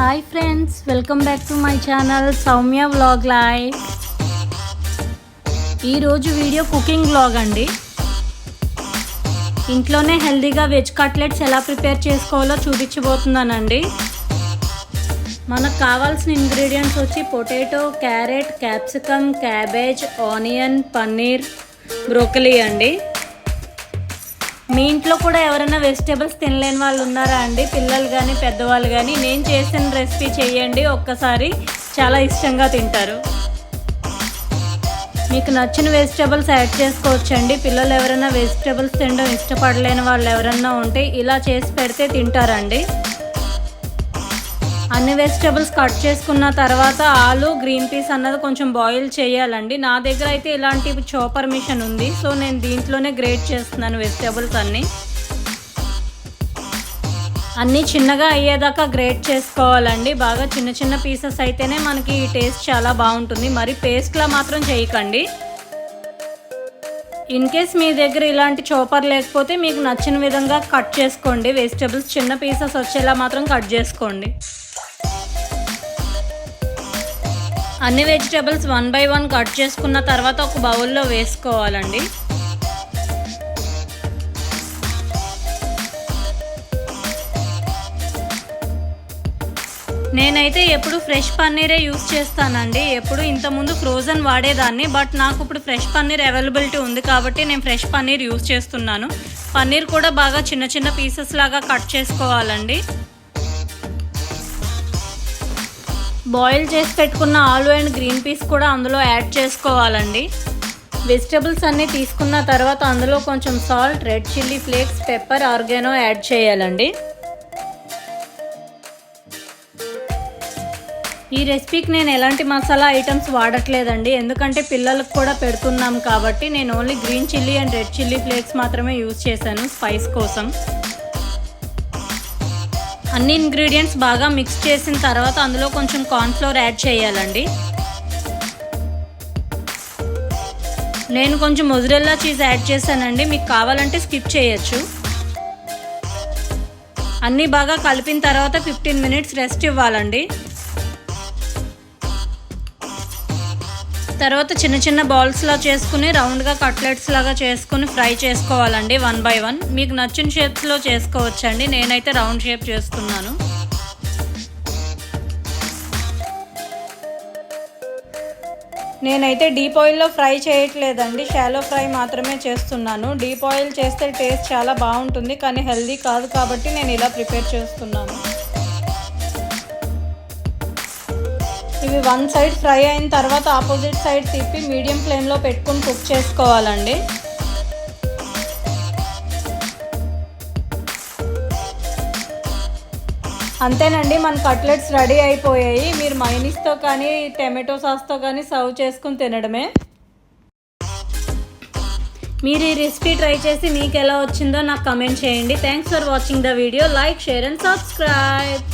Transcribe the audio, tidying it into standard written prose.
Hi friends, welcome back to my channel Soumya vlog life. ఈరోజు video cooking vlog అండి. ఇంట్లోనే హెల్తీగా వెజ్ కట్లెట్స్ ఎలా ప్రిపేర్ చేసుకోవాలో చూపించబోతున్నానండి. మనకు కావాల్సిన ఇంగ్రీడియంట్స్ వచ్చి potato, carrot, capsicum, cabbage, onion, paneer, broccoli అండి. మీ ఇంట్లో కూడా ఎవరైనా వెజిటేబుల్స్ తినలేని వాళ్ళు ఉన్నారా అండి? పిల్లలు కానీ పెద్దవాళ్ళు కానీ నేను చేసిన రెసిపీ చేయండి, ఒక్కసారి చాలా ఇష్టంగా తింటారు. మీకు నచ్చిన వెజిటేబుల్స్ యాడ్ చేసుకోవచ్చండి. పిల్లలు ఎవరైనా వెజిటేబుల్స్ తినడం ఇష్టపడలేని వాళ్ళు ఎవరైనా ఉంటే ఇలా చేసి పెడితే తింటారండి. అన్ని వెజిటేబుల్స్ కట్ చేసుకున్న తర్వాత ఆలు, గ్రీన్ పీస్ అన్నది కొంచెం బాయిల్ చేయాలండి. నా దగ్గర అయితే ఇలాంటి చాపర్ మిషన్ ఉంది, సో నేను దీంట్లోనే గ్రేట్ చేస్తున్నాను వెజిటేబుల్స్ అన్నీ చిన్నగా అయ్యేదాకా గ్రేట్ చేసుకోవాలండి. బాగా చిన్న చిన్న పీసెస్ అయితేనే మనకి ఈ టేస్ట్ చాలా బాగుంటుంది. మరి పేస్ట్లా మాత్రం చేయకండి. ఇన్ కేస్ మీ దగ్గర ఇలాంటి చాపర్ లేకపోతే మీకు నచ్చిన విధంగా కట్ చేసుకోండి. వెజిటేబుల్స్ చిన్న పీసెస్ వచ్చేలా మాత్రం కట్ చేసుకోండి. అన్ని వెజిటేబుల్స్ 1 by 1 కట్ చేసుకున్న తర్వాత ఒక బౌల్లో వేసుకోవాలండి. నేనైతే ఎప్పుడు ఫ్రెష్ పన్నీరే యూస్ చేస్తానండి. ఎప్పుడు ఇంతకుముందు ఫ్రోజన్ వాడేదాన్ని, బట్ నాకు ఇప్పుడు ఫ్రెష్ పన్నీర్ అవైలబిలిటీ ఉంది కాబట్టి నేను ఫ్రెష్ పన్నీర్ యూస్ చేస్తున్నాను. పన్నీర్ కూడా బాగా చిన్న చిన్న పీసెస్ లాగా కట్ చేసుకోవాలండి. బాయిల్ చేసి పెట్టుకున్న ఆలు అండ్ గ్రీన్ పీస్ కూడా అందులో యాడ్ చేసుకోవాలండి. వెజిటేబుల్స్ అన్నీ తీసుకున్న తర్వాత అందులో కొంచెం salt, red chilli flakes, pepper, organo add చేయాలండి. ఈ రెసిపీకి నేను ఎలాంటి మసాలా ఐటమ్స్ వాడట్లేదండి, ఎందుకంటే పిల్లలకు కూడా పెడుతున్నాం కాబట్టి. నేను only green chilli and red chilli flakes మాత్రమే యూజ్ చేశాను స్పైస్ కోసం. అన్ని ఇంగ్రీడియంట్స్ బాగా మిక్స్ చేసిన తర్వాత అందులో కొంచెం కార్న్ఫ్లోర్ యాడ్ చేయాలండి. నేను కొంచెం మొజరెల్లా చీజ్ యాడ్ చేశానండి, మీకు కావాలంటే స్కిప్ చేయొచ్చు. అన్నీ బాగా కలిపిన తర్వాత 15 minutes రెస్ట్ ఇవ్వాలండి. తర్వాత చిన్న చిన్న బాల్స్లా చేసుకుని రౌండ్గా కట్లెట్స్ లాగా చేసుకుని ఫ్రై చేసుకోవాలండి 1 by 1. మీకు నచ్చిన షేప్స్లో చేసుకోవచ్చండి. నేనైతే రౌండ్ షేప్ చేస్తున్నాను. నేనైతే డీప్ ఆయిల్లో ఫ్రై చేయట్లేదండి, షాలో ఫ్రై మాత్రమే చేస్తున్నాను. డీప్ ఆయిల్ చేస్తే టేస్ట్ చాలా బాగుంటుంది, కానీ హెల్దీ కాదు కాబట్టి నేను ఇలా ప్రిపేర్ చేస్తున్నాను. ఇవి 1 side ఫ్రై అయిన తర్వాత ఆపోజిట్ సైడ్ తిప్పి మీడియం ఫ్లేమ్లో పెట్టుకుని కుక్ చేసుకోవాలండి. అంతేనండి, మన కట్లెట్స్ రెడీ అయిపోయాయి. మీరు మైనీస్తో కానీ టమాటో సాస్తో కానీ సర్వ్ చేసుకుని తినడమే. మీరు ఈ రెసిపీ ట్రై చేసి మీకు ఎలా వచ్చిందో నాకు కమెంట్ చేయండి. Thanks for watching the video. Like, share and subscribe.